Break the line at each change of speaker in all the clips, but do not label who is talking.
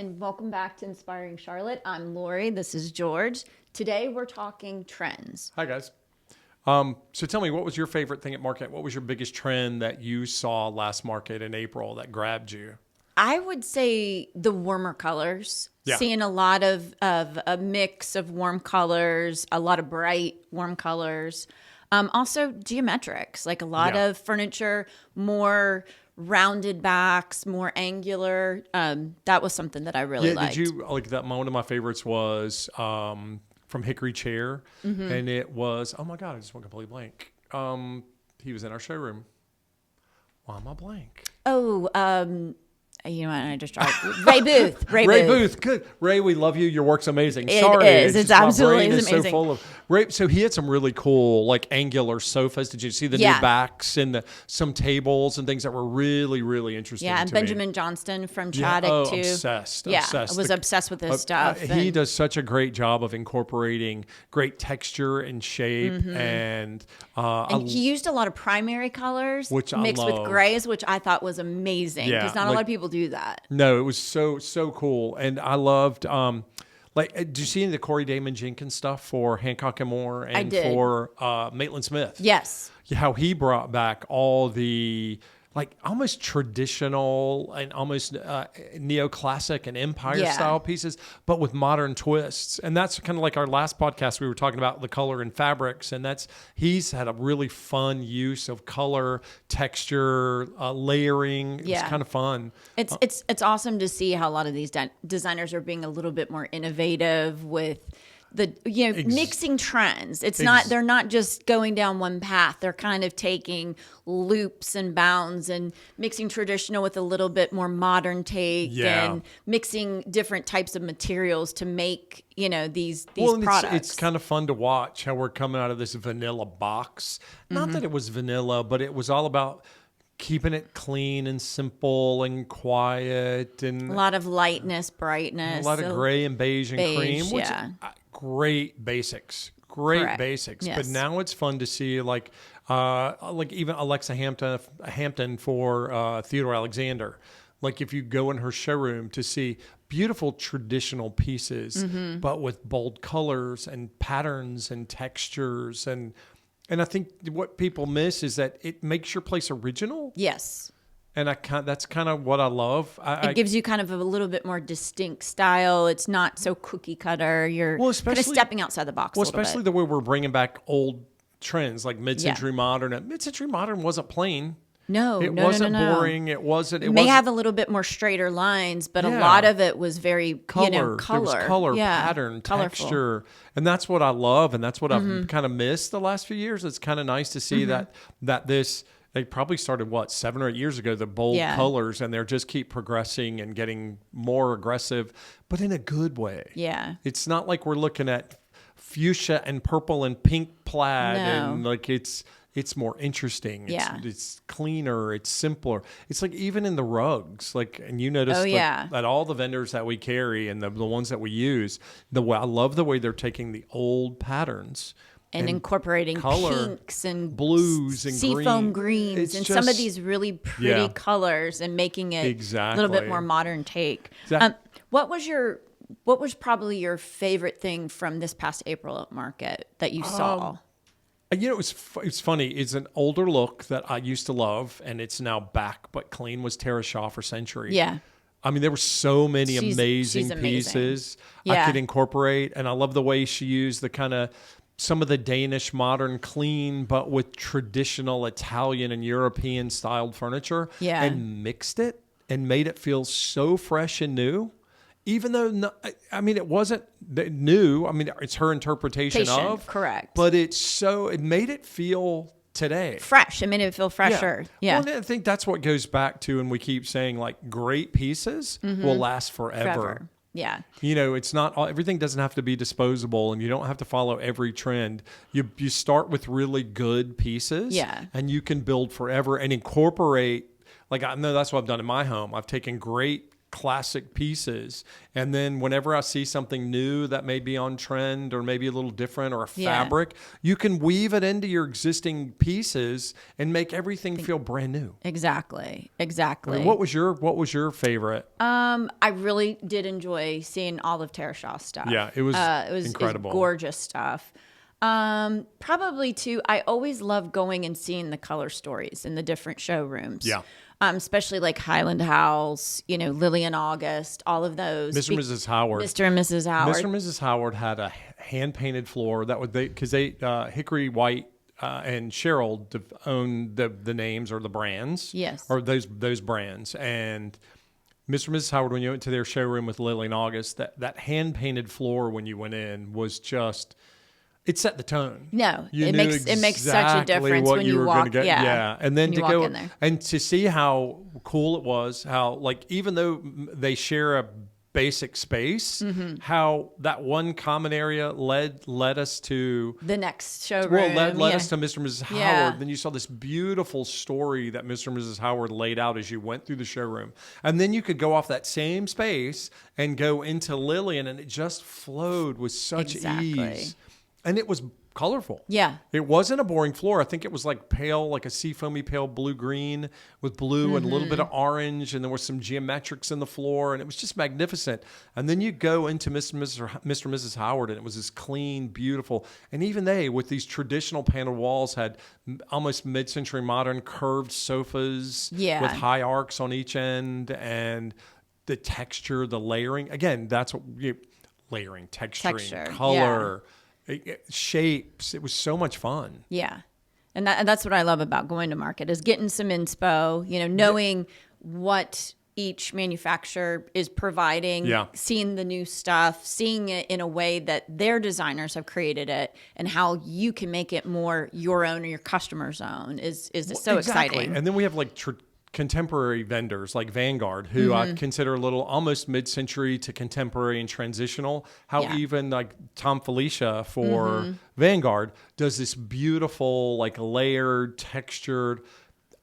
and welcome back to Inspiring Charlotte. I'm Lori. This is George. Today we're talking trends.
Hi, guys. So tell me, what was your favorite thing at market? What was your biggest trend that you saw last market in April that grabbed you?
I would say the warmer colors.
Yeah.
Seeing a lot of a mix of warm colors, a lot of bright warm colors. Also geometrics, like a lot of furniture, more rounded backs, more angular. That was something that I really liked.
Did you like that? One of my favorites was from Hickory Chair, and it was, oh my God, I just went completely blank. He was in our showroom. Why am I blank?
Oh, you know what? I just tried. Ray Booth.
Ray Booth. Good. Ray, we love you. Your work's amazing.
It
Sorry.
is. It's absolutely
my brain
amazing.
is so full of Ray. So he had some really cool, like, angular sofas. Did you see the new backs and some tables and things that were really, really interesting?
Yeah, and
to
Benjamin
me.
Johnston from Chaddock too.
Obsessed.
Yeah,
obsessed.
I was obsessed with his stuff.
He does such a great job of incorporating great texture and shape, and
he used a lot of primary colors,
which I
mixed with
love.
grays, which I thought was amazing because not a lot of people do that.
No, it was so cool, and I loved. Did you see any of the Corey Damon Jenkins stuff for Hancock Moore and for Maitland Smith?
Yes.
How he brought back all the almost traditional and almost neoclassic and empire style pieces, but with modern twists. And that's kind of like our last podcast. We were talking about the color and fabrics, and he's had a really fun use of color, texture, layering. It's kind of fun.
It's awesome to see how a lot of these designers are being a little bit more innovative with the mixing trends. They're not just going down one path. They're kind of taking loops and bounds and mixing traditional with a little bit more modern take and mixing different types of materials to make these products.
It's kind of fun to watch how we're coming out of this vanilla box. Not that it was vanilla, but it was all about keeping it clean and simple and quiet, and
a lot of lightness, brightness,
a lot of gray and beige and cream, which great basics. Basics.
Yes.
But now it's fun to see like even Alexa Hampton for Theodore Alexander. Like if you go in her showroom to see beautiful traditional pieces, but with bold colors and patterns and textures, and I think what people miss is that it makes your place original.
Yes.
And that's kind of what I love.
It gives you kind of a little bit more distinct style. It's not so cookie cutter. You're kind of stepping outside the box a little bit.
Especially the way we're bringing back old trends like mid-century modern. Mid-century modern wasn't plain.
No,
it wasn't boring. It wasn't.
It may have a little bit more straighter lines, but a lot of it was very color.
There was color, pattern,
colorful.
Texture, and that's what I love, and that's what I've kind of missed the last few years. It's kind of nice to see that this. They probably started 7 or 8 years ago. The bold colors, and they just keep progressing and getting more aggressive, but in a good way.
Yeah,
it's not like we're looking at fuchsia and purple and pink plaid, and like it's more interesting. It's cleaner. It's simpler. It's like even in the rugs, and you notice that all the vendors that we carry and the ones that we use, I love the way they're taking the old patterns
and incorporating color, pinks and
blues and
seafoam greens and some of these really pretty colors and making it a little bit more modern take. What was probably your favorite thing from this past April at market that you saw?
It's funny. It's an older look that I used to love, and it's now back, but clean, was Tara Shaw for Century.
Yeah.
I mean, there were so many amazing pieces I could incorporate, and I love the way she used the kind of some of the Danish modern clean, but with traditional Italian and European styled furniture, and mixed it and made it feel so fresh and new. Even though, it wasn't new. I mean, it's her interpretation of.
Correct.
But it made it feel today.
Fresh. It made it feel fresher. Yeah.
Well, I think that's what goes back to, and we keep saying, great pieces will last forever.
Yeah.
It's not everything doesn't have to be disposable, and you don't have to follow every trend. You start with really good pieces, and you can build forever and incorporate. I know that's what I've done in my home. I've taken great classic pieces. And then whenever I see something new that may be on trend or maybe a little different or a fabric, you can weave it into your existing pieces and make everything feel brand new.
Exactly.
I mean, what was your favorite?
I really did enjoy seeing all of Tara Shaw's stuff.
Yeah, it was incredible.
It was gorgeous stuff. Probably too, I always love going and seeing the color stories in the different showrooms.
Yeah.
Especially like Highland House, Lily and August, all of those.
Mr. and Mrs. Howard.
Mr. and Mrs. Howard.
Mr. and Mrs. Howard had a hand-painted floor that would because Hickory White and Cheryl own the names or the brands.
Yes.
Or those brands. And Mr. and Mrs. Howard, when you went to their showroom with Lily and August, that hand-painted floor when you went in was just... It set the tone.
No, it makes such a difference when you walk.
Yeah, and then to go
in there.
And to see how cool it was, how like even though they share a basic space, how that one common area led us to
the next showroom.
Well, led us to Mr. and Mrs. Howard. Then you saw this beautiful story that Mr. and Mrs. Howard laid out as you went through the showroom, and then you could go off that same space and go into Lillian, and it just flowed with such ease. And it was colorful.
Yeah.
It wasn't a boring floor. I think it was like pale, like a seafoamy pale blue-green with blue and a little bit of orange. And there was some geometrics in the floor. And it was just magnificent. And then you go into Mr. and Mrs. Howard, and it was this clean, beautiful. And even they, with these traditional paneled walls, had almost mid-century modern curved sofas with high arcs on each end. And the texture, the layering. Again, that's what layering, texturing, color.
Yeah.
Shapes. It was so much fun.
Yeah. And that's what I love about going to market is getting some inspo, knowing what each manufacturer is providing, seeing the new stuff, seeing it in a way that their designers have created it, and how you can make it more your own or your customer's own is so exciting.
And then we have like contemporary vendors like Vanguard, who I consider a little almost mid-century to contemporary and transitional. How even like Tom Felicia for Vanguard does this beautiful, like layered, textured,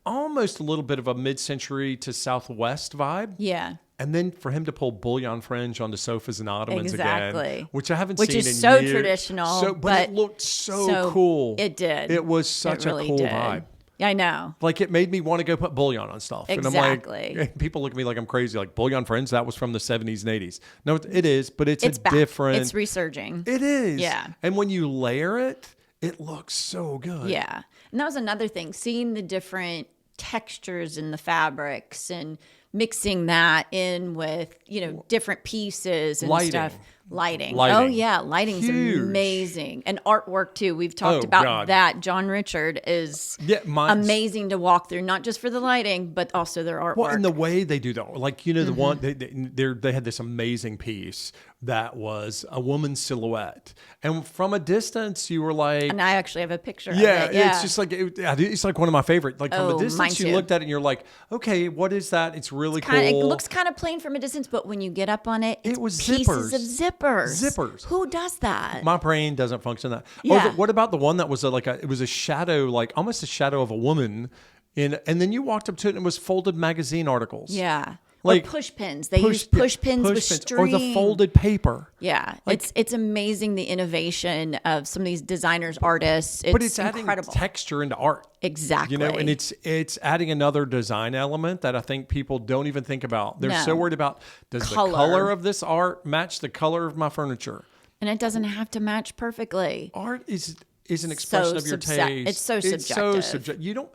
almost a little bit of a mid-century to Southwest vibe.
Yeah.
And then for him to pull bullion fringe onto sofas and ottomans again, which I haven't seen in years.
Which is so traditional.
But it looked so cool.
It did.
It was such a cool vibe.
I know.
Like it made me want to go put bullion on stuff.
Exactly.
And I'm like, people look at me like I'm crazy. Like bullion friends, that was from the 70s and 80s. No, it is, but it's
back.
different.
It's resurging.
It is.
Yeah.
And when you layer it, it looks so good.
Yeah. And that was another thing, seeing the different textures in the fabrics and mixing that in with, different pieces and stuff. Lighting. Oh, yeah. Lighting's amazing. And artwork, too. We've talked about that. John Richard is amazing to walk through, not just for the lighting, but also their artwork.
Well, and the way they do that. Like, the one, they had this amazing piece that was a woman's silhouette. And from a distance, you were like...
And I actually have a picture of it.
Yeah, it's just like... It's like one of my favorite. Like, from a distance, you looked at it and you're like, okay, what is that? It's really cool.
It looks kind of plain from a distance, but when you get up on it, it's
was
pieces of
zippers.
Who does that?
My brain doesn't function that.
Yeah.
What about the one that was it was a shadow, like almost a shadow of a woman, and then you walked up to it and it was folded magazine articles.
Yeah.
Like
or push pins. They use push pins with string.
Or the folded paper.
Yeah.
Like,
it's amazing the innovation of some of these designers, artists.
But it's
incredible.
Adding texture into art.
Exactly.
And it's adding another design element that I think people don't even think about. They're so worried about, does the color of this art match the color of my furniture?
And it doesn't have to match perfectly.
Art is an expression of your taste.
It's so subjective. It's so subjective.
You don't...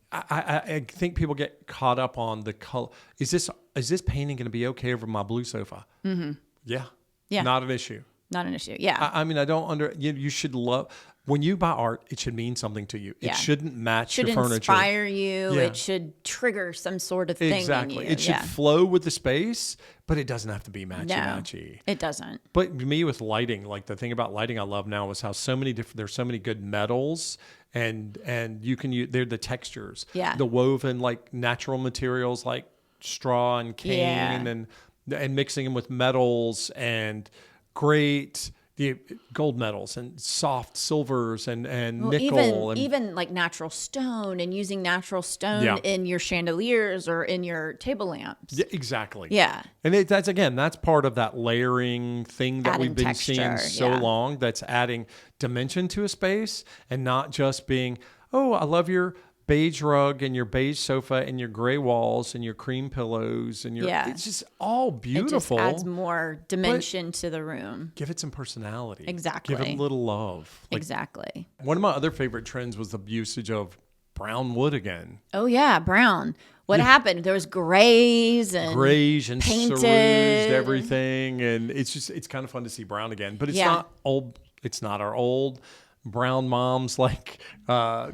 I think people get caught up on the color. Is this painting going to be okay over my blue sofa? Mm-hmm. Yeah. Not an issue.
Not an issue. Yeah.
I mean, I don't you should love when you buy art. It should mean something to you. It shouldn't match your furniture. It should inspire
you. Yeah. It should trigger some sort of thing.
Exactly.
In you.
It should flow with the space, but it doesn't have to be matchy.
No, it doesn't.
But me with lighting, like the thing about lighting I love now is how there's so many good metals. And you can use, they're the textures, the woven like natural materials like straw and cane and mixing them with metals and great the gold metals and soft silvers and
well,
nickel.
Even like natural stone and using natural stone in your chandeliers or in your table lamps.
Yeah, exactly.
Yeah.
And that's part of that layering thing that
Adding
we've been
texture,
seeing so long, that's adding dimension to a space and not just being, oh, I love your beige rug and your beige sofa and your gray walls and your cream pillows and it's just all beautiful.
It just adds more dimension to the room.
Give it some personality.
Exactly.
Give it a little love.
Exactly.
One of my other favorite trends was the usage of brown wood again.
Oh yeah, brown. What happened? There was grays and painted.
Ceruged everything, and it's kind of fun to see brown again. But it's not old. It's not our old brown moms like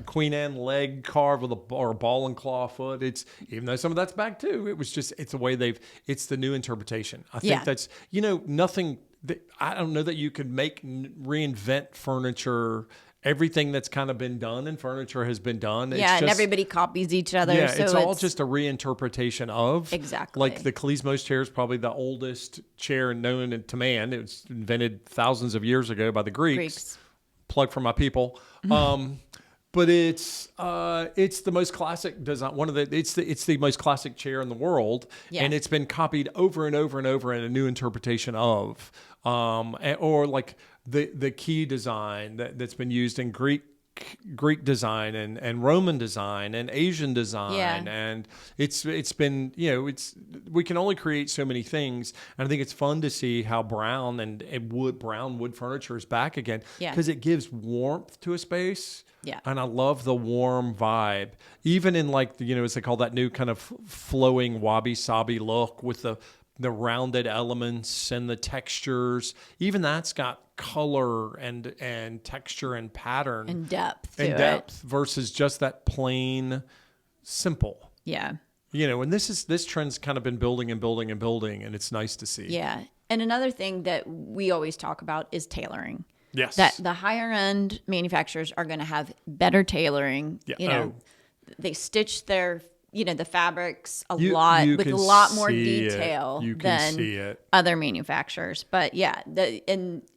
Queen Anne leg carved with or ball and claw foot. It's, even though some of that's back too, it's the way it's the new interpretation. I think that's, nothing I don't know that you could reinvent furniture. Everything that's kind of been done in furniture has been done.
And everybody copies each other.
Yeah,
so
it's all just a reinterpretation of.
Exactly.
Like the Klezmos chair is probably the oldest chair known to man. It was invented thousands of years ago by the Greeks. Plug for my people. But it's the most classic design. It's the most classic chair in the world, and it's been copied over and over and over in a new interpretation of, or like the key design that's been used in Greek design and Roman design and Asian design, and it's been, we can only create so many things, and I think it's fun to see how brown brown wood furniture is back again, because it gives warmth to a space.
Yeah.
And I love the warm vibe, even in like as they call that new kind of flowing wabi-sabi look with the rounded elements and the textures. Even that's got color and texture and pattern
and depth
versus just that plain simple.
Yeah.
And this trend's kind of been building and building and building, and it's nice to see.
Yeah. And another thing that we always talk about is tailoring.
Yes.
That the higher end manufacturers are going to have better tailoring.
Yeah.
They stitch their the fabrics a lot with a lot more detail than other manufacturers. But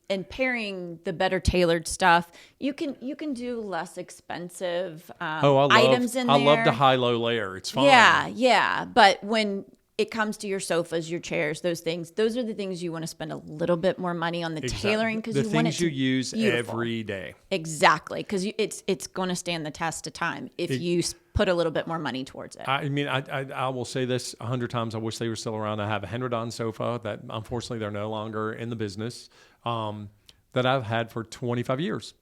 and pairing the better tailored stuff, you can do less expensive items in there.
I love the high-low layer. It's fine.
Yeah. But when it comes to your sofas, your chairs, those are the things you want to spend a little bit more money on the tailoring, because you want it to
you use
beautiful.
Every day.
Exactly, because it's going to stand the test of time if you put a little bit more money towards it.
I mean, I will say this 100 times. I wish they were still around. I have a Henredon sofa that unfortunately they're no longer in the business. That I've had for 25 years,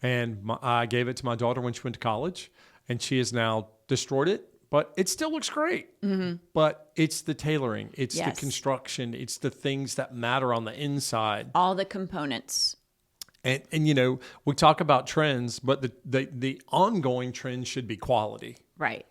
and I gave it to my daughter when she went to college, and she has now destroyed it. But it still looks great. But it's the tailoring, it's the construction, it's the things that matter on the inside.
All the components.
And we talk about trends, but the ongoing trend should be quality.
Right.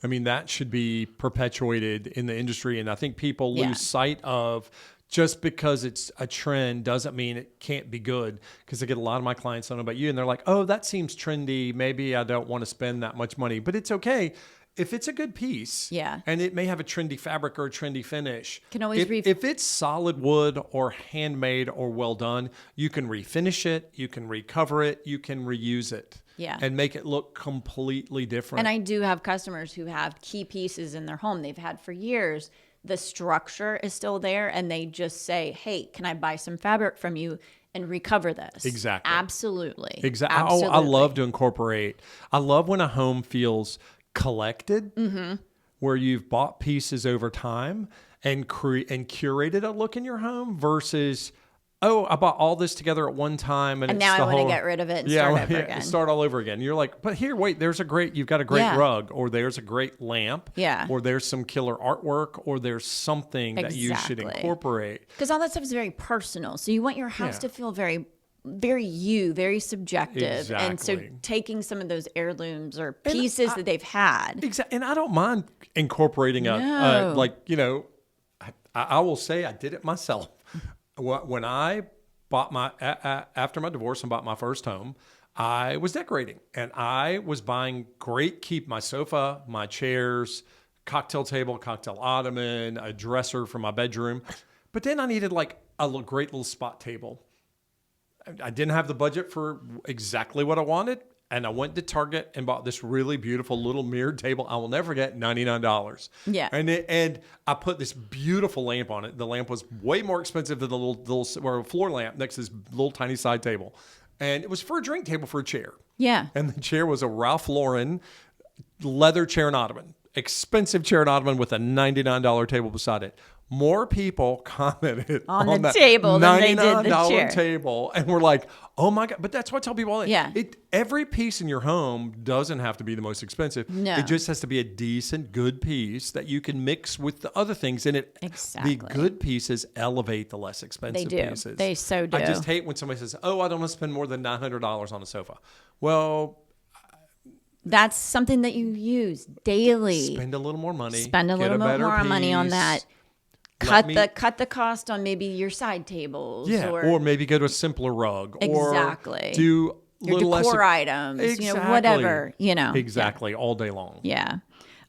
I mean, that should be perpetuated in the industry. And I think people lose sight of, just because it's a trend doesn't mean it can't be good. Because I get a lot of my clients, I don't know about you, and they're like, oh, that seems trendy. Maybe I don't want to spend that much money. But it's okay. If it's a good piece, and it may have a trendy fabric or a trendy finish,
can always
if it's solid wood or handmade or well done, you can refinish it, you can recover it, you can reuse it, and make it look completely different.
And I do have customers who have key pieces in their home they've had for years. The structure is still there, and they just say, "Hey, can I buy some fabric from you and recover this?"
Exactly.
Absolutely.
Exactly. Oh, I love to incorporate. I love when a home feels collected, where you've bought pieces over time and curated a look in your home, versus, oh, I bought all this together at one time and
now I want to get rid of it and start over again.
Start all over again. You're like, but here, wait, you've got a great rug, or there's a great lamp, or there's some killer artwork, or there's something that you should incorporate.
Because all that stuff is very personal. So you want your house to feel very, very subjective.
Exactly.
And so taking some of those heirlooms or pieces that they've had.
Exactly. And I don't mind incorporating I will say I did it myself. When I bought after my divorce and bought my first home, I was decorating, and I was buying my sofa, my chairs, cocktail table, cocktail ottoman, a dresser for my bedroom. But then I needed like a great little spot table. I didn't have the budget for exactly what I wanted. And I went to Target and bought this really beautiful little mirrored table. I will never forget, $99.
Yeah.
And I put this beautiful lamp on it. The lamp was way more expensive than the little floor lamp next to this little tiny side table. And it was for a drink table for a chair.
Yeah.
And the chair was a Ralph Lauren leather chair and ottoman. Expensive chair and ottoman with a $99 table beside it. More people commented on
the table than they did the chair.
Table, and we're like, "Oh my God!" But that's what I tell people.
Yeah.
Every piece in your home doesn't have to be the most expensive.
No.
It just has to be a decent, good piece that you can mix with the other things in it.
Exactly.
The good pieces elevate the less expensive pieces.
They so do.
I just hate when somebody says, "Oh, I don't want to spend more than $900 on a sofa." Well,
that's something that you use daily.
Spend a little more money.
Spend a little bit more money on that. Cut the cost on maybe your side tables.
Yeah, or maybe go to a simpler rug.
Exactly.
Or do
your
little
decor
less,
items.
exactly.
Whatever.
Exactly, all day long.
Yeah.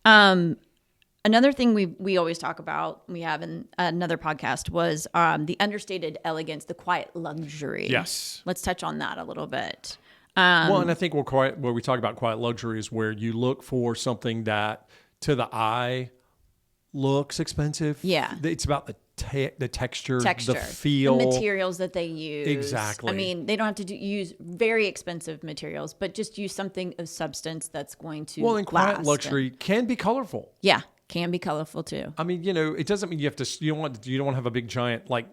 Another thing we always talk about, we have in another podcast, was the understated elegance, the quiet luxury.
Yes.
Let's touch on that a little bit.
Well, and I think where we talk about quiet luxury is where you look for something that to the eye looks expensive.
Yeah.
It's about the texture, the feel.
The materials that they use.
Exactly.
I mean, they don't have to use very expensive materials, but just use something of substance that's going to
Well, and quiet
last.
luxury can be colorful.
Yeah, can be colorful too.
I mean, it doesn't mean you don't want to have a big giant like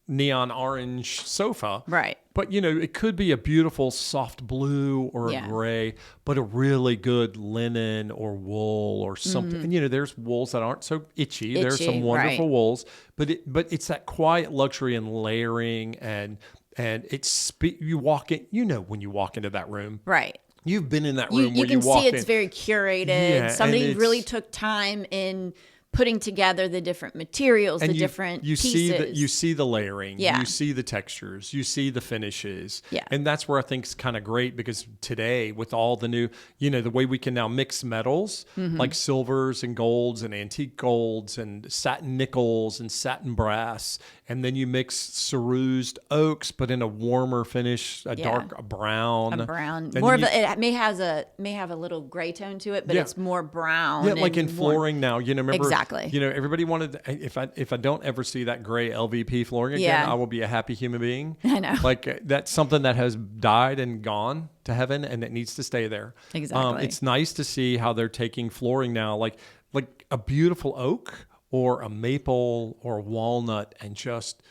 neon orange sofa.
Right.
But, it could be a beautiful soft blue or a gray, but a really good linen or wool or something. And, there's wools that aren't so itchy. There's some wonderful wools, but it's that quiet luxury and layering and you walk in, when you walk into that room.
Right.
You've been in that room
you
where you
can
walk
see
in.
it's very curated.
Yeah,
somebody really took time in putting together the different materials, different pieces.
You see the layering,
Yeah.
you see the textures, you see the finishes.
Yeah.
And that's where I think it's kind of great because today with all the new, the way we can now mix metals like silvers and golds and antique golds and satin nickels and satin brass. And then you mix cerused oaks, but in a warmer finish, a dark brown.
A brown.
And
More of it may have a little gray tone to it, but it's more brown.
Yeah, like in flooring now. Remember
Exactly.
Everybody wanted if I don't ever see that gray LVP flooring again, I will be a happy human being.
I know.
Like that's something that has died and gone to heaven and it needs to stay there.
Exactly.
It's nice to see how they're taking flooring now, like a beautiful oak or a maple or a walnut and just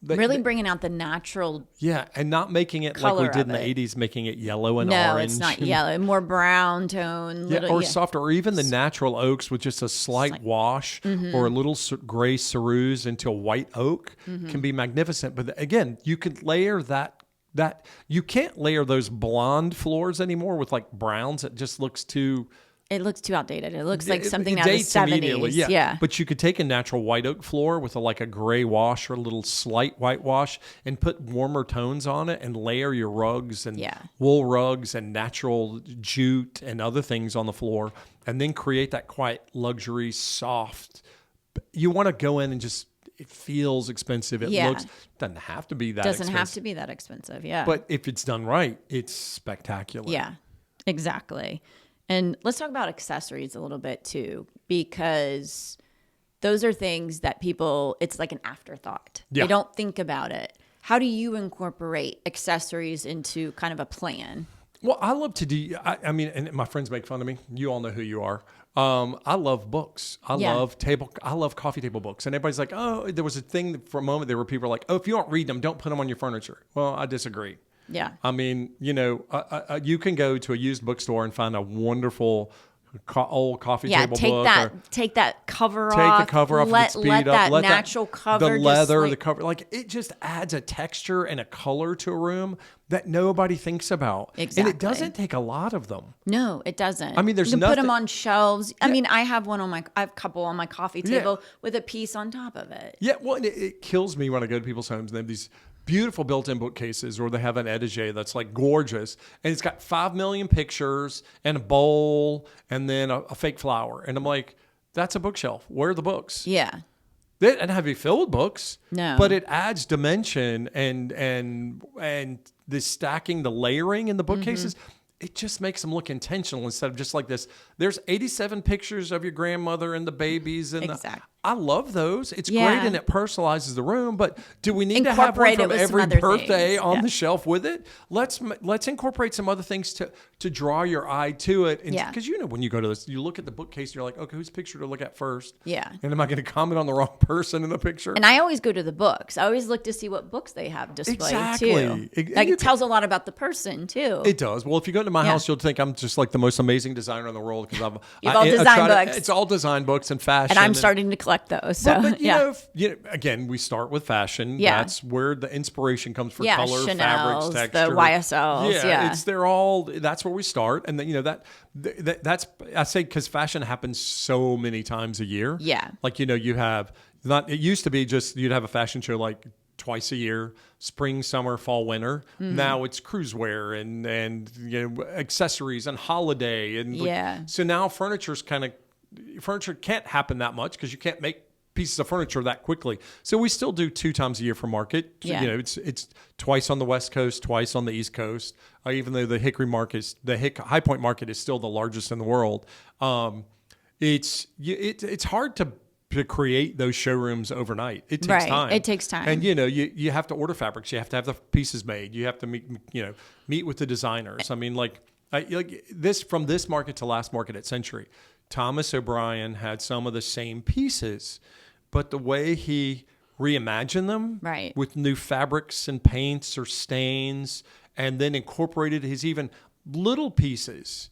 really bringing out the natural
and not making it like we did in the 80s, making it yellow and orange.
No, it's not yellow. More brown tone.
Softer, or even the natural oaks with just a slight wash or a little gray ceruse into a white oak can be magnificent. But again, you could layer that you can't layer those blonde floors anymore with like browns. It just looks too...
It looks too outdated. It looks like something out of the 70s.
Yeah. But you could take a natural white oak floor with a gray wash or a little slight whitewash and put warmer tones on it and layer your rugs and wool rugs and natural jute and other things on the floor and then create that quiet luxury, soft. You want to go in and just... It feels expensive. It doesn't have to be that expensive.
Doesn't have to be that expensive, yeah.
But if it's done right, it's spectacular.
Yeah, exactly. And let's talk about accessories a little bit too, because those are things that it's like an afterthought.
Yeah.
They don't think about it. How do you incorporate accessories into kind of a plan?
Well, I love to do, I mean, and my friends make fun of me. You all know who you are. I love books. I love coffee table books. And everybody's like, oh, there was a thing for a moment there where people were like, oh, if you don't read them, don't put them on your furniture. Well, I disagree.
Yeah.
I mean, you can go to a used bookstore and find a wonderful old coffee table book.
Take that cover off.
Take the cover off.
Let
speed
that
up.
natural cover.
The leather, the cover. Like it just adds a texture and a color to a room that nobody thinks about.
Exactly.
And it doesn't take a lot of them.
No, it doesn't.
I mean,
you can put them on shelves. I mean, I have a couple on my coffee table with a piece on top of it.
Yeah. Well, it kills me when I go to people's homes and they have these beautiful built-in bookcases, or they have an etagere that's like gorgeous, and it's got 5 million pictures and a bowl and then a fake flower. And I'm like, that's a bookshelf. Where are the books?
Yeah.
They didn't have to be filled with books.
No.
But it adds dimension and the stacking, the layering in the bookcases. It just makes them look intentional instead of just like this. There's 87 pictures of your grandmother and the babies. And I love those. It's great and it personalizes the room. But do we need to have one from every birthday on the shelf with it? Let's incorporate some other things to draw your eye to it. Because when you go to this, you look at the bookcase and you're like, okay, whose picture to look at first?
Yeah.
And am I going to comment on the wrong person in the picture?
And I always go to the books. I always look to see what books they have displayed too. It tells a lot about the person too.
It does. Well, if you go to my house, you'll think I'm just like the most amazing designer in the world because
You've all design books.
It's all design books and fashion.
And I'm starting to collect those. So
but you know, again, we start with fashion. Yeah. That's where the inspiration comes for color,
Chanel's,
fabrics, texture.
the YSLs.
Yeah. That's where we start. And then, that's, I say, because fashion happens so many times a year.
Yeah.
Like, you have, it used to be just, you'd have a fashion show like twice a year, spring, summer, fall, winter. Now it's cruise wear and accessories and holiday. And so now furniture can't happen that much because you can't make pieces of furniture that quickly. So we still do 2 times a year for market.
Yeah.
It's twice on the West Coast, twice on the East Coast. Even though the High Point market is still the largest in the world. It's hard to create those showrooms overnight. It takes time.
It takes time.
And you have to order fabrics. You have to have the pieces made. You have to meet with the designers. I mean, like this, from this market to last market at Century, Thomas O'Brien had some of the same pieces, but the way he reimagined them with new fabrics and paints or stains, and then incorporated his even little pieces.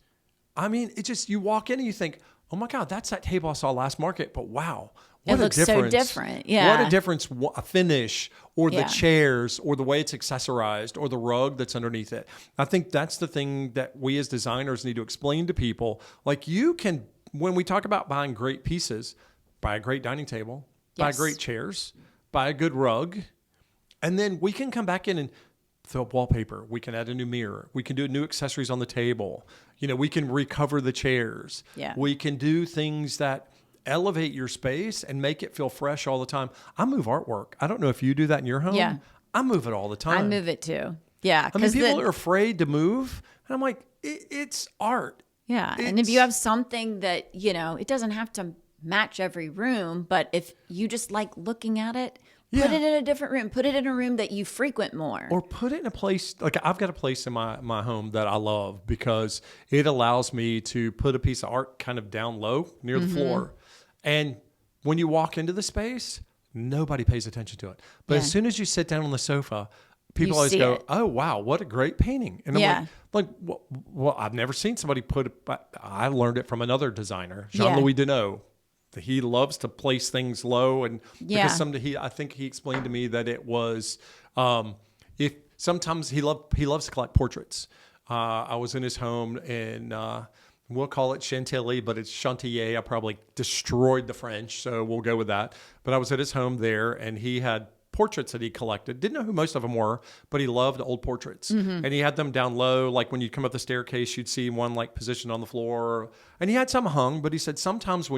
I mean, it just, you walk in and you think, oh my God, that's that table I saw last market, but wow. What
it looks so different. Yeah.
What a difference, a finish, or the chairs, or the way it's accessorized, or the rug that's underneath it. I think that's the thing that we as designers need to explain to people. Like, you can, when we talk about buying great pieces, buy a great dining table, buy great chairs, buy a good rug, and then we can come back in and throw up wallpaper. We can add a new mirror. We can do new accessories on the table. We can recover the chairs.
Yeah.
We can do things that elevate your space and make it feel fresh all the time. I move artwork. I don't know if you do that in your home.
Yeah.
I move it all the time.
I move it too. Yeah.
I mean, people are afraid to move. And I'm like, it's art.
Yeah. And if you have something that, it doesn't have to match every room, but if you just like looking at it, put it in a different room. Put it in a room that you frequent more.
Or put it in a place, like I've got a place in my home that I love because it allows me to put a piece of art kind of down low near the floor. And when you walk into the space, nobody pays attention to it. But as soon as you sit down on the sofa, people always go, oh, wow, what a great painting. And I'm like, well, I've never seen somebody put it, but I learned it from another designer, Jean-Louis Deneau. He loves to place things low, and because I think he explained to me that it was if sometimes he loves to collect portraits. I was in his home and we'll call it Chantilly, but it's Chantilly. I probably destroyed the French, so we'll go with that. But I was at his home there, and he had portraits that he collected. Didn't know who most of them were, but he loved old portraits. And he had them down low, like when you come up the staircase, you'd see one like positioned on the floor. And he had some hung, but he said sometimes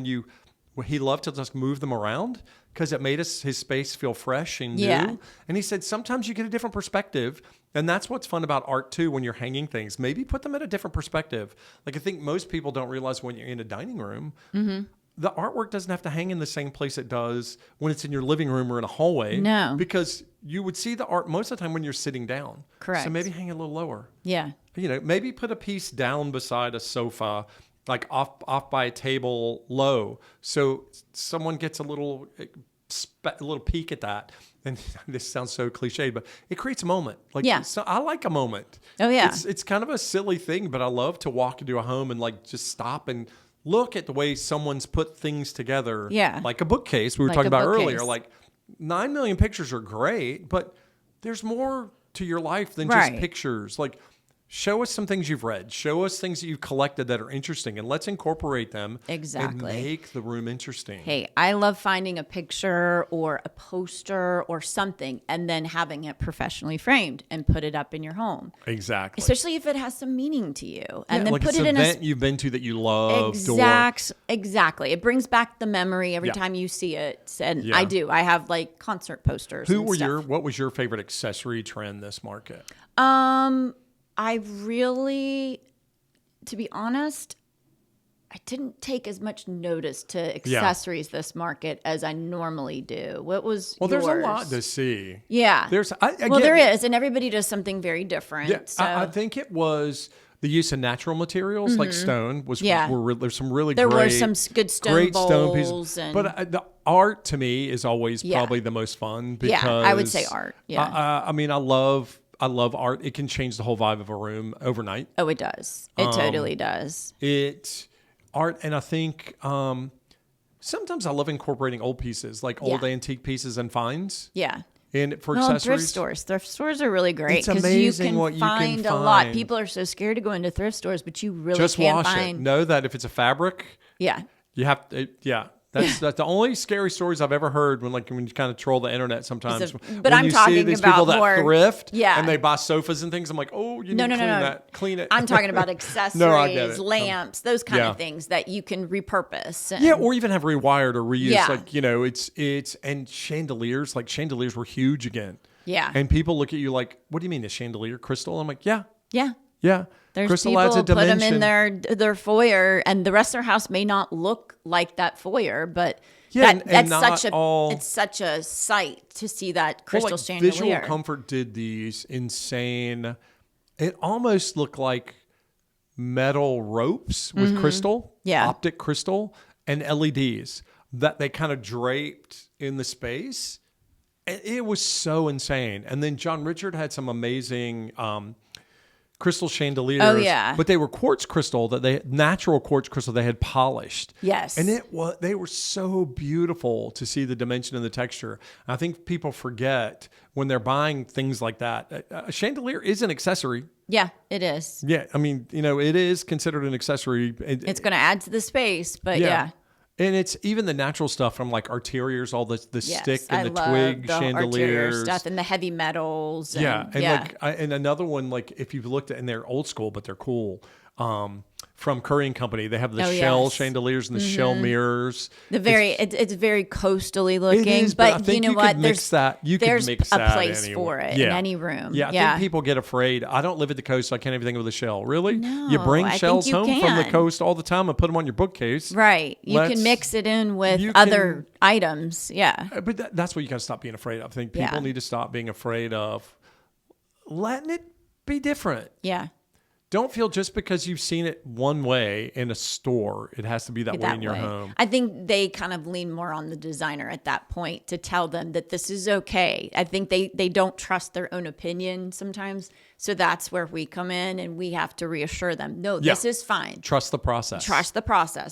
he loved to just move them around because it made his space feel fresh and new. And he said sometimes you get a different perspective. And that's what's fun about art too, when you're hanging things. Maybe put them at a different perspective. Like, I think most people don't realize when you're in a dining room, the artwork doesn't have to hang in the same place it does when it's in your living room or in a hallway.
No.
Because you would see the art most of the time when you're sitting down.
Correct.
So maybe hang it a little lower.
Yeah.
Maybe put a piece down beside a sofa, like off by a table low, so someone gets a little peek at that. And this sounds so cliche, but it creates a moment. So I like a moment.
Oh yeah,
it's kind of a silly thing, but I love to walk into a home and like just stop and look at the way someone's put things together.
Yeah,
like a bookcase we were talking about earlier. Like 9 million pictures are great, but there's more to your life than just pictures. Like, Show us some things you've read. Show us things that you've collected that are interesting, and let's incorporate them and make the room interesting.
Hey, I love finding a picture or a poster or something and then having it professionally framed and put it up in your home.
Exactly.
Especially if it has some meaning to you. And then
like
put
it's
it in
an event you've been to that you loved.
Exactly. It brings back the memory every time you see it. And I do. I have like concert posters.
What was your favorite accessory trend this market?
I really, to be honest, I didn't take as much notice to accessories this market as I normally do. What was yours?
There's a lot to see.
Yeah. There is, and everybody does something very different. Yeah, so.
I think it was the use of natural materials like stone. There's some really
there were some good stone bowls.
But the art to me is always probably the most fun. Because
I would say art. Yeah.
I mean, I love art. It can change the whole vibe of a room overnight.
Oh, it does. It totally does.
Art, and I think sometimes I love incorporating old pieces, like old antique pieces and finds. Yeah. And for accessories.
Thrift stores are really great because you can find a lot. People are so scared to go into thrift stores, but you really
just
can
wash
find.
It. Know that if it's a fabric, you have to. That's the only scary stories I've ever heard when you kind of troll the internet sometimes.
But I'm talking
these
about
people that
more
thrift and they buy sofas and things. I'm like, oh, you need to clean it.
I'm talking about accessories, lamps, those kind of things that you can repurpose.
Or even have rewired or reused. It's and chandeliers. Like chandeliers were huge again. Yeah. And people look at you like, what do you mean a chandelier? Crystal? I'm like, yeah.
There's
crystal
people
adds a
put them
dimension.
in their foyer, and the rest of their house may not look like that foyer, but it's such a sight to see that crystal chandelier.
Visual Comfort did these insane. It almost looked like metal ropes with crystal, optic crystal, and LEDs that they kind of draped in the space. It was so insane. And then John Richard had some amazing crystal chandeliers. Oh yeah, but they were quartz crystal natural quartz crystal they had polished.
Yes,
and they were so beautiful to see the dimension and the texture. I think people forget when they're buying things like that. A chandelier is an accessory.
Yeah, it is.
Yeah, I mean, it is considered an accessory.
It's going to add to the space, but yeah.
And it's even the natural stuff from like arterials, all the stick and the twig chandeliers,
stuff and the heavy metals.
And another one, like if you've looked at, and they're old school but they're cool. From Curry and Company, they have the shell chandeliers and the shell mirrors.
It's very coastally looking,
it is, but you know what? There's a
place for it in any room.
Yeah, I think people get afraid. I don't live at the coast, so I can't even think of the shell. Really? No, you bring shells home from the coast all the time and put them on your bookcase.
Right. You can mix it in with other items. Yeah.
But that's what you got to stop being afraid of. I think people need to stop being afraid of letting it be different.
Yeah.
Don't feel just because you've seen it one way in a store, it has to be that way in your home.
I think they kind of lean more on the designer at that point to tell them that this is okay. I think they don't trust their own opinion sometimes. So that's where we come in and we have to reassure them, no, this is fine.
Trust the process.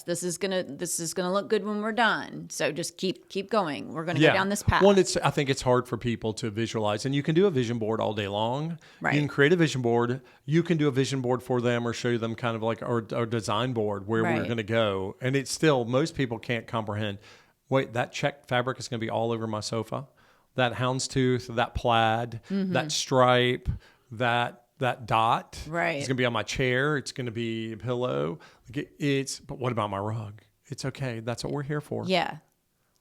This is gonna look good when we're done. So just keep going. We're gonna go down this path.
Well, I think it's hard for people to visualize, and you can do a vision board all day long. Right. You can create a vision board. You can do a vision board for them or show them kind of like our design board where we're gonna go. And it's still, most people can't comprehend, wait, that check fabric is gonna be all over my sofa. That houndstooth, that plaid, that stripe, that dot is going to be on my chair. It's going to be a pillow. But what about my rug? It's okay. That's what we're here for.
Yeah.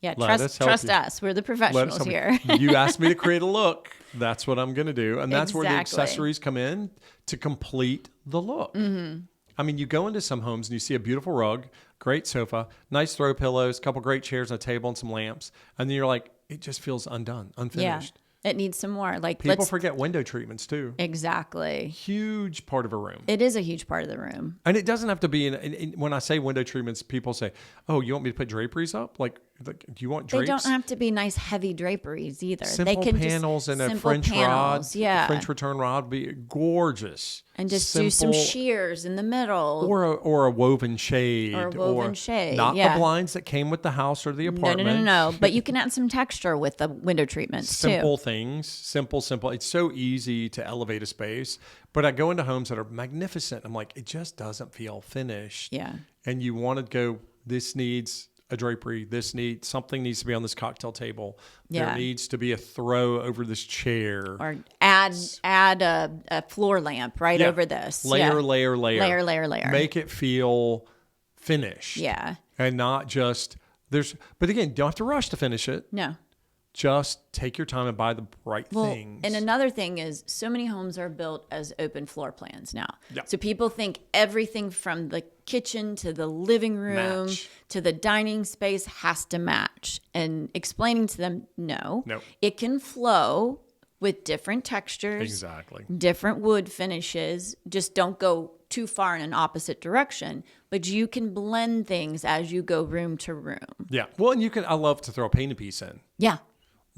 Trust us. We're the professionals here.
You asked me to create a look. That's what I'm going to do. And that's where the accessories come in to complete the look. Mm-hmm. I mean, you go into some homes and you see a beautiful rug, great sofa, nice throw pillows, a couple great chairs and a table and some lamps. And then you're like, it just feels undone, unfinished. Yeah.
It needs some more.
People forget window treatments too. Exactly. Huge part of a room.
It is a huge part of the room.
And it doesn't have to be when I say window treatments, people say, "Oh, you want me to put draperies up?" Like, do you want drapes?
They don't have to be nice, heavy draperies either.
Simple
they can
panels and a French rod. French return rod would be gorgeous.
And just do some shears in the middle.
Or a woven shade.
Not
the blinds that came with the house or the apartment.
No. But you can add some texture with the window treatments
Simple
too.
things. Simple. It's so easy to elevate a space. But I go into homes that are magnificent. I'm like, it just doesn't feel finished.
Yeah.
And you want to go, this needs a drapery. Something needs to be on this cocktail table.
Yeah.
There needs to be a throw over this chair.
Or add a floor lamp over this.
Layer.
Make
it feel finished.
Yeah.
And not just but again, don't have to rush to finish it.
No.
Just take your time and buy the right things.
And another thing is, so many homes are built as open floor plans now.
Yeah.
So people think everything from the kitchen to the living room to the dining space has to match. And explaining to them, no. It can flow with different textures.
Exactly.
Different wood finishes. Just don't go too far in an opposite direction. But you can blend things as you go room to room. Yeah.
Well, and I love to throw a painted piece in.
Yeah.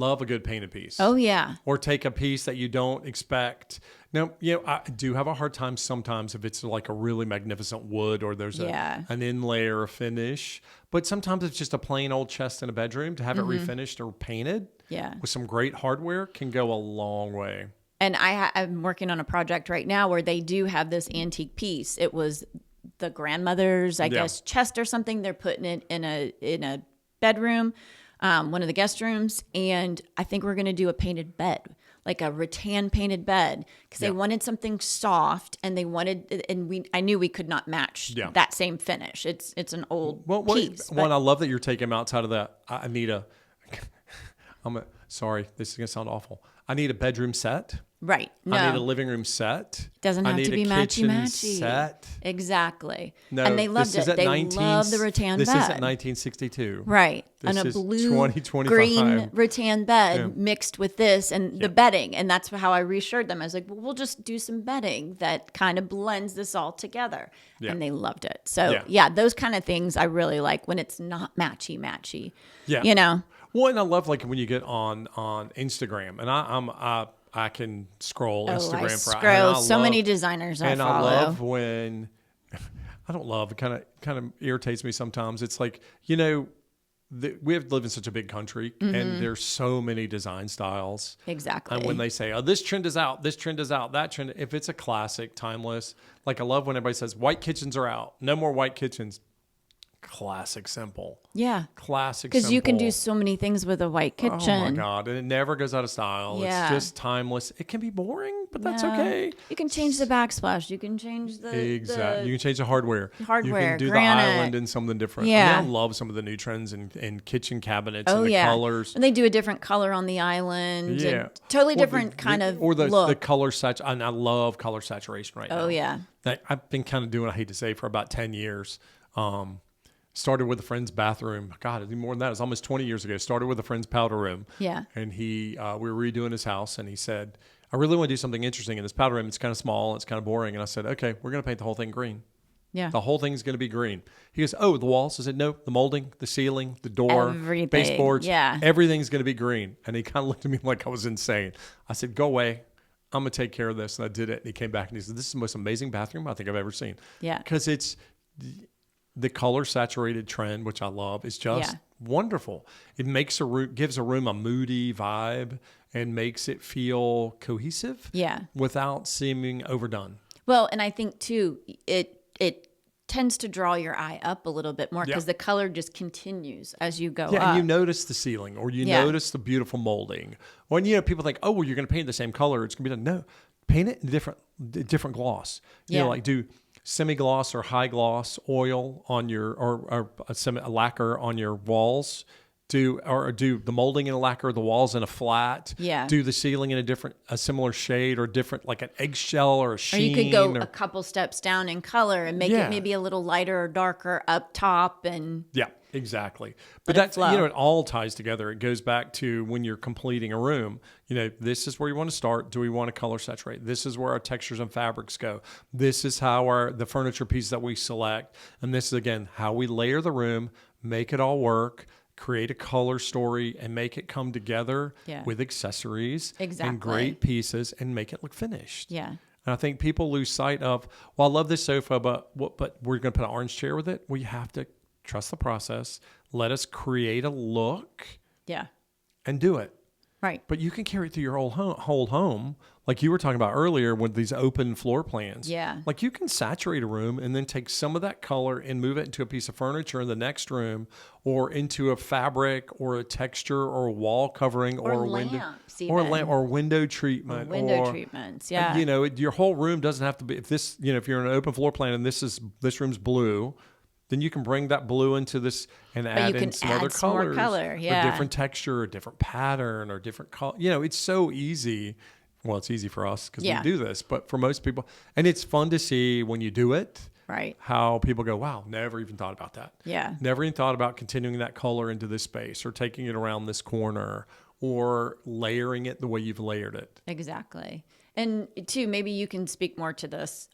Love a good painted piece.
Oh, yeah.
Or take a piece that you don't expect. Now, I do have a hard time sometimes if it's like a really magnificent wood or there's an inlay or a finish. But sometimes it's just a plain old chest in a bedroom to have it refinished or painted. Yeah. With some great hardware can go a long way. And
I'm working on a project right now where they do have this antique piece. It was the grandmother's, I guess, chest or something. They're putting it in a bedroom. One of the guest rooms, and I think we're going to do a painted bed, like a rattan painted bed, because they wanted something soft, and I knew we could not match that same finish. It's an old piece.
I love that you're taking them outside of that. Sorry, this is going to sound awful. I need a bedroom set.
Right. No.
I need a living room set.
Doesn't have to be matchy-matchy.
Set.
Exactly.
No,
and they loved it. They love the rattan bed.
This isn't 1962.
Right.
This
and a
is
blue,
2025.
green rattan bed mixed with this and the bedding. And that's how I reassured them. I was like, well, we'll just do some bedding that kind of blends this all together. Yeah. And they loved it. So, those kind of things I really like when it's not matchy-matchy. Yeah. You know?
Well, and I love like when you get on Instagram, and I can scroll Instagram for
hours. So many designers I follow.
And I love when I don't love it. Kind of irritates me sometimes. It's like we live in such a big country, and there's so many design styles.
Exactly.
And when they say, "Oh, this trend is out. This trend is out. That trend," if it's a classic, timeless, like I love when everybody says, "White kitchens are out. No more white kitchens." Classic simple.
Yeah.
Classic simple.
Because you can do so many things with a white kitchen.
Oh my God. And it never goes out of style. Yeah. It's just timeless. It can be boring, but that's okay.
You can change the backsplash. You can change the...
Exactly. You can change the hardware. You can do
granite.
The island in something different.
Yeah.
I love some of the new trends in kitchen cabinets and the colors.
And they do a different color on the island. Yeah. And totally different look.
The color saturation. And I love color saturation right now.
Oh, yeah.
I've been kind of doing, I hate to say, for about 10 years. Started with a friend's bathroom. God, it's more than that. It's almost 20 years ago. Started with a friend's powder room. Yeah. And we were redoing his house, and he said, I really want to do something interesting in this powder room. It's kind of small. It's kind of boring. And I said, okay, we're going to paint the whole thing green. Yeah. The whole thing's going to be green. He goes, oh, the walls? I said, no, the molding, the ceiling, the door,
everything.
Baseboards.
Yeah.
Everything's going to be green. And he kind of looked at me like I was insane. I said, go away. I'm going to take care of this. And I did it. And he came back and he said, this is the most amazing bathroom I think I've ever seen. Yeah. Because it's... The color saturated trend, which I love, is just wonderful. It makes gives a room a moody vibe and makes it feel cohesive. Yeah. Without seeming overdone.
Well, and I think too, it tends to draw your eye up a little bit more because the color just continues as you go up.
And you notice the ceiling or you notice the beautiful molding. When people think, oh, well, you're going to paint the same color, it's going to be done. No, paint it in different gloss. You know, like do semi-gloss or high gloss oil on your or a lacquer on your walls. Do the molding in a lacquer, the walls in a flat. Yeah. Do the ceiling in a similar shade or different, like an eggshell or a sheen.
Or you could go a couple steps down in color and make it maybe a little lighter or darker up top and.
Yeah, exactly. But that's it all ties together. It goes back to when you're completing a room. This is where you want to start. Do we want to color saturate? This is where our textures and fabrics go. This is how the furniture pieces that we select, and this is again how we layer the room, make it all work. create a color story and make it come together with accessories and great pieces and make it look finished.
Yeah.
And I think people lose sight of, well, I love this sofa, but we're going to put an orange chair with it. We have to trust the process. Let us create a look.
Yeah.
And do it.
Right.
But you can carry it through your whole home. Like you were talking about earlier with these open floor plans.
Yeah.
Like you can saturate a room and then take some of that color and move it into a piece of furniture in the next room or into a fabric or a texture or a wall covering or a window or a lamp or window treatment.
Window treatments. Yeah.
You know, your whole room doesn't have to be, if you're in an open floor plan and this room's blue, then you can bring that blue into this and add in some other colors.
Or
different texture, or different pattern, or different color. You know, it's so easy. Well, it's easy for us because we do this, but for most people, and it's fun to see when you do it,
right?
How people go, wow, never even thought about that.
Yeah.
Never even thought about continuing that color into this space or taking it around this corner or layering it the way you've layered it.
Exactly. And too, maybe you can speak more to this,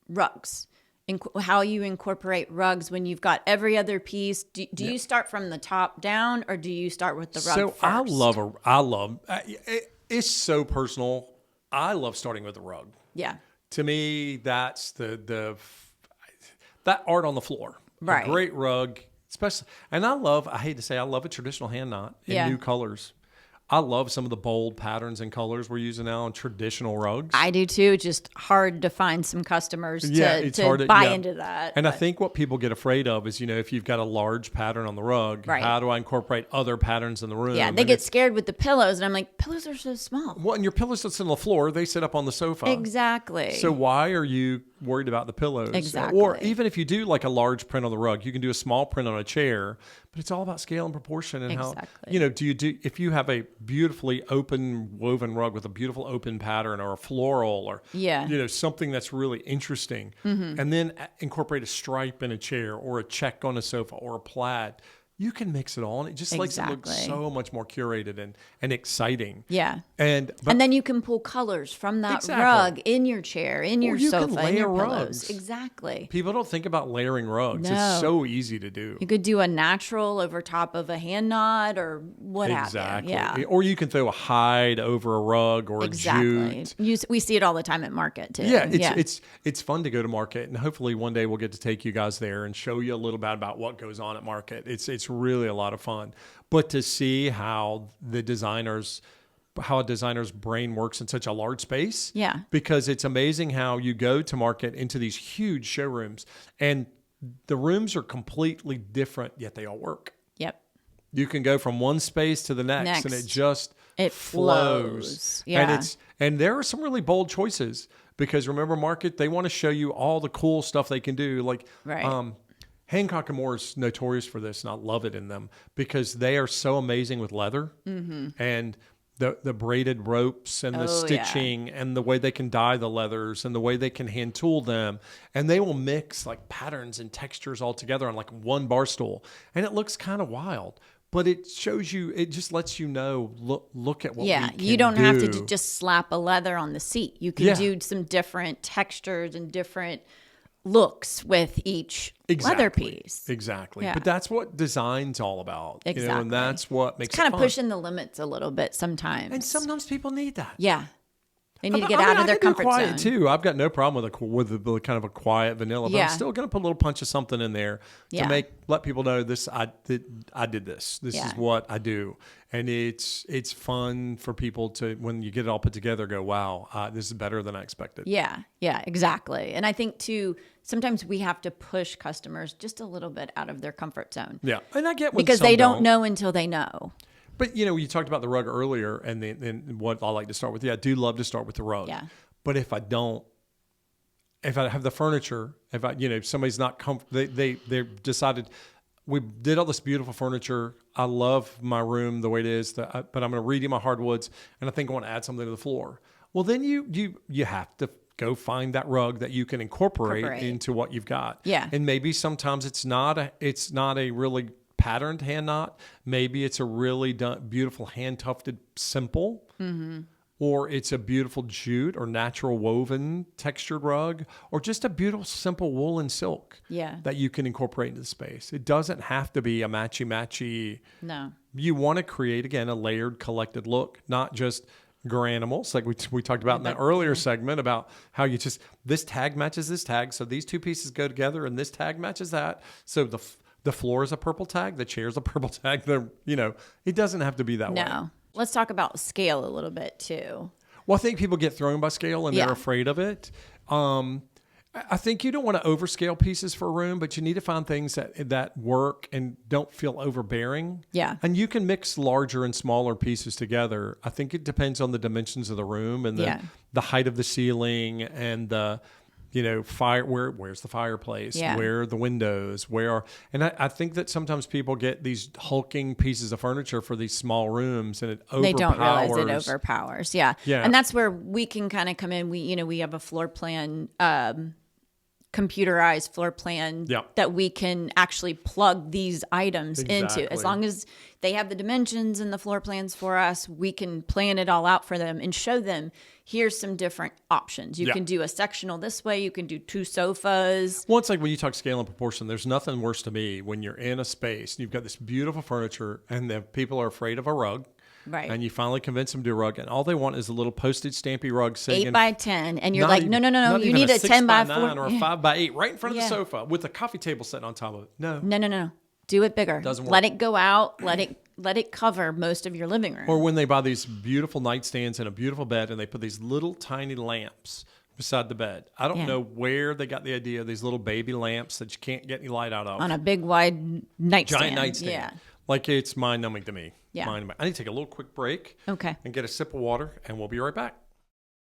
rugs. How you incorporate rugs when you've got every other piece. Do you start from the top down or do you start with the rug first?
It's so personal. I love starting with the rug.
Yeah.
To me, that's that art on the floor.
Right.
A great rug, especially. And I hate to say, I love a traditional hand knot in new colors. I love some of the bold patterns and colors we're using now on traditional rugs.
I do too. It's just hard to find some customers to buy into that.
And I think what people get afraid of is, if you've got a large pattern on the rug, how do I incorporate other patterns in the room?
Yeah, they get scared with the pillows. And I'm like, pillows are so small.
Well, and your pillows don't sit on the floor. They sit up on the sofa.
Exactly.
So why are you worried about the pillows?
Exactly.
Or even if you do like a large print on the rug, you can do a small print on a chair. But it's all about scale and proportion and how, if you have a beautifully open woven rug with a beautiful open pattern or a floral or, something that's really interesting, and then incorporate a stripe in a chair or a check on a sofa or a plaid, you can mix it all and it just makes it look so much more curated and exciting.
Yeah.
And
then you can pull colors from that rug in your chair, in your sofa, in your pillows. Exactly.
People don't think about layering rugs. No. It's so easy to do.
You could do a natural over top of a hand knot or what have you. Yeah.
Or you can throw a hide over a rug or a jute.
We see it all the time at market too.
Yeah, it's fun to go to market, and hopefully one day we'll get to take you guys there and show you a little bit about what goes on at market. It's really a lot of fun. But to see how a designer's brain works in such a large space.
Yeah.
Because it's amazing how you go to market into these huge showrooms and the rooms are completely different, yet they all work.
Yep.
You can go from one space to the next. And it flows.
Yeah.
And there are some really bold choices because remember market, they want to show you all the cool stuff they can do. Like, Hancock Moore is notorious for this, and I love it in them because they are so amazing with leather and the braided ropes and the stitching and the way they can dye the leathers and the way they can hand tool them. And they will mix like patterns and textures all together on like one bar stool. And it looks kind of wild. But it shows you, it just lets you know, look at what we can do.
You don't have to just slap a leather on the seat. You can do some different textures and different looks with each leather piece.
Exactly. Yeah. But that's what design's all about.
Exactly.
And that's what makes it
kind
fun.
of pushing the limits a little bit sometimes.
And sometimes people need that.
Yeah. They need to get out of their comfort zone.
Quiet too. I've got no problem with the kind of a quiet vanilla, but I'm still going to put a little punch of something in there to let people know this. I did this. This is what I do, and it's fun for people to when you get it all put together. Go, wow, this is better than I expected.
Yeah, exactly. And I think too, sometimes we have to push customers just a little bit out of their comfort zone.
Yeah, and I get
because they don't know until they know.
But, you talked about the rug earlier and what I like to start with. Yeah, I do love to start with the rug.
Yeah.
But if I have the furniture, if somebody's not comfortable, they've decided, we did all this beautiful furniture. I love my room the way it is, but I'm going to redo my hardwoods, and I think I want to add something to the floor. Well, then you have to go find that rug that you can incorporate into what you've got.
Yeah.
And maybe sometimes it's not a really patterned hand knot. Maybe it's a really beautiful hand tufted simple. or it's a beautiful jute or natural woven textured rug, or just a beautiful, simple wool and silk that you can incorporate into the space. It doesn't have to be a matchy-matchy.
No.
You want to create, again, a layered, collected look, not just granimals, like we talked about in that earlier segment about how you just, this tag matches this tag, so these two pieces go together, and this tag matches that. So the floor is a purple tag, the chair is a purple tag. It doesn't have to be that way.
No. Let's talk about scale a little bit too.
Well, I think people get thrown by scale and they're afraid of it. I think you don't want to overscale pieces for a room, but you need to find things that work and don't feel overbearing. Yeah. And you can mix larger and smaller pieces together. I think it depends on the dimensions of the room and the height of the ceiling and the, fire. Where's the fireplace? Yeah. Where are the windows? And I think that sometimes people get these hulking pieces of furniture for these small rooms, and it overpowers. They don't realize it
overpowers. Yeah. Yeah. And that's where we can kind of come in. We have a floor plan, computerized floor plan that we can actually plug these items into. As long as they have the dimensions and the floor plans for us, we can plan it all out for them and show them, here's some different options. You can do a sectional this way. You can do 2 sofas.
Well, it's like when you talk scale and proportion, there's nothing worse to me when you're in a space and you've got this beautiful furniture and the people are afraid of a rug. Right. And you finally convince them to do a rug, and all they want is a little postage stampy rug sitting
8 by 10. And you're like, no, you need a 10 by 4
or a 5 by 8 right in front of the sofa with a coffee table sitting on top of it.
No. Do it bigger. Doesn't work. Let it go out. Let it cover most of your living room.
Or when they buy these beautiful nightstands and a beautiful bed, and they put these little tiny lamps beside the bed. I don't know where they got the idea of these little baby lamps that you can't get any light out of.
On a big, wide nightstand.
Giant nightstand. Yeah. Like, it's mind-numbing to me.
Yeah.
I need to take a little quick break.
Okay.
And get a sip of water, and we'll be right back.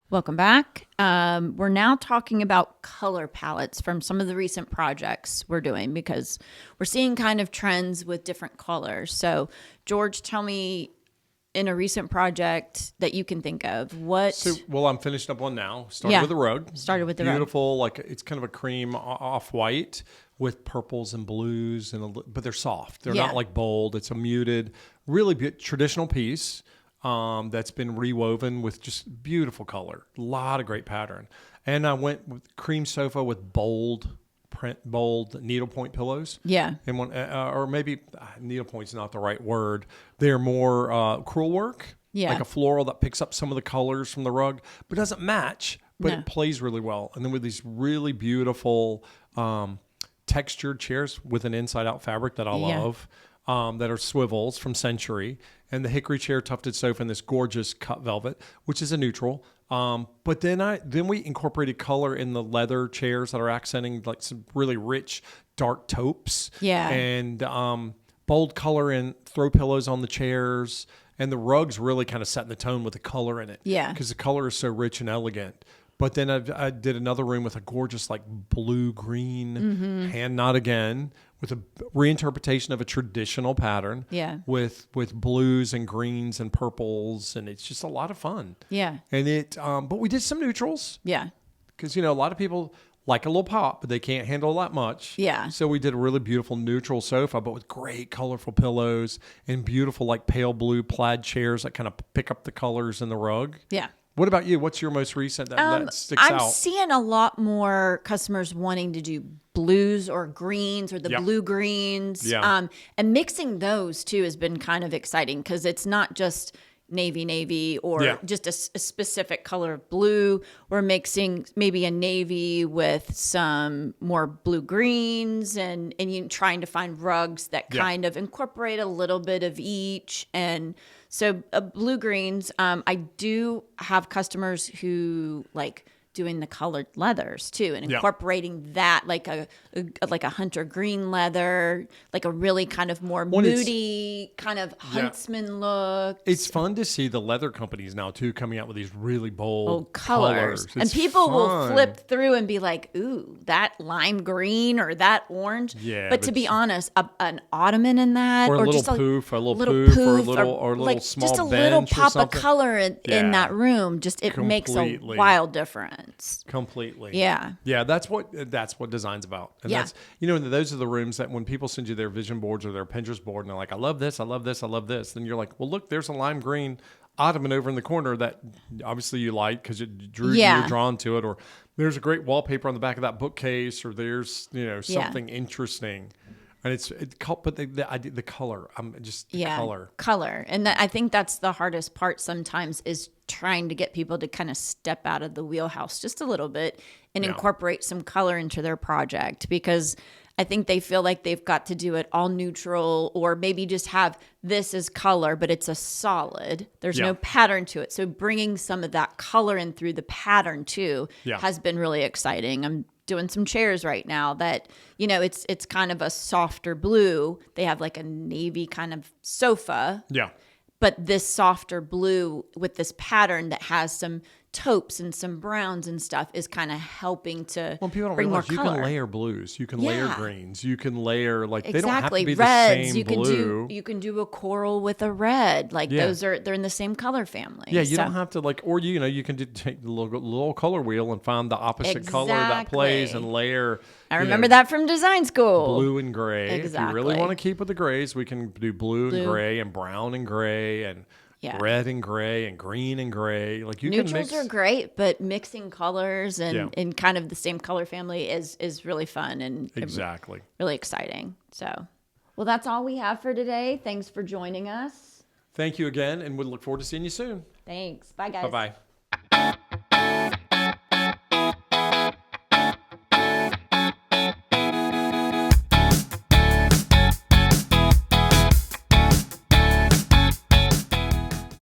Welcome back. We're now talking about color palettes from some of the recent projects we're doing, because we're seeing kind of trends with different colors. So, George, tell me, in a recent project that you can think of, what?
I'm finishing up one now. Started with the rug.
Beautiful,
like it's kind of a cream off-white with purples and blues, but they're soft. They're not like bold. It's a muted, really traditional piece that's been rewoven with just beautiful color. A lot of great pattern. And I went with cream sofa with bold needlepoint pillows. Yeah. And or maybe needlepoint's not the right word. They're more crewel work. Yeah. Like a floral that picks up some of the colors from the rug, but doesn't match, but it plays really well. And then with these really beautiful textured chairs with an inside-out fabric that I love, that are swivels from Century, and the hickory chair tufted sofa in this gorgeous cut velvet, which is a neutral. But then we incorporated color in the leather chairs that are accenting like some really rich dark taupes. Yeah. And bold color and throw pillows on the chairs. And the rugs really kind of setting the tone with the color in it. Yeah. Because the color is so rich and elegant. But then I did another room with a gorgeous like blue-green hand knot again, with a reinterpretation of a traditional pattern. Yeah. With blues and greens and purples, and it's just a lot of fun. Yeah. And but we did some neutrals. Yeah. Because a lot of people like a little pop, but they can't handle that much. Yeah. So we did a really beautiful neutral sofa, but with great colorful pillows and beautiful like pale blue plaid chairs that kind of pick up the colors in the rug. Yeah. What about you? What's your most recent that sticks out?
I'm seeing a lot more customers wanting to do blues or greens or the blue greens. Yeah. And mixing those too has been kind of exciting, because it's not just navy or just a specific color of blue. We're mixing maybe a navy with some more blue greens and you trying to find rugs that kind of incorporate a little bit of each. And so blue greens, I do have customers who like doing the colored leathers too, and incorporating that like a hunter green leather, like a really kind of more moody kind of huntsman look.
It's fun to see the leather companies now too coming out with these really bold colors.
And people will flip through and be like, ooh, that lime green or that orange. Yeah. But to be honest, an ottoman in that,
or a little poof, or a little small
just a
bench
little pop of color in that room, it makes a wild difference.
Completely.
Yeah.
Yeah, that's what design's about. And that's those are the rooms that when people send you their vision boards or their Pinterest board and they're like, I love this, I love this, I love this. Then you're like, well, look, there's a lime green. ottoman over in the corner that obviously you like because it drew you're drawn to it, or there's a great wallpaper on the back of that bookcase, or there's something interesting. And but the color,
color. And I think that's the hardest part sometimes, is trying to get people to kind of step out of the wheelhouse just a little bit and incorporate some color into their project, because I think they feel like they've got to do it all neutral, or maybe just have this as color, but it's a solid. There's no pattern to it. So bringing some of that color in through the pattern too has been really exciting. I'm doing some chairs right now that, it's kind of a softer blue. They have like a navy kind of sofa.
Yeah.
But this softer blue with this pattern that has some taupes and some browns and stuff is kind of helping to bring more color.
You can layer blues, you can layer greens, you can layer they don't have to be
reds,
the same blue.
You can do a coral with a red. They're in the same color family.
Yeah, you don't have to or you can take the little color wheel and find the opposite color that plays and layer.
I remember that from design school.
Blue and gray. Exactly. If you really want to keep with the grays, we can do blue and gray and brown and gray and red and gray and green and gray.
Neutrals
can mix.
Are great, but mixing colors and in kind of the same color family is really fun and really exciting. So, well, that's all we have for today. Thanks for joining us.
Thank you again, and we look forward to seeing you soon.
Thanks. Bye, guys.
Bye-bye.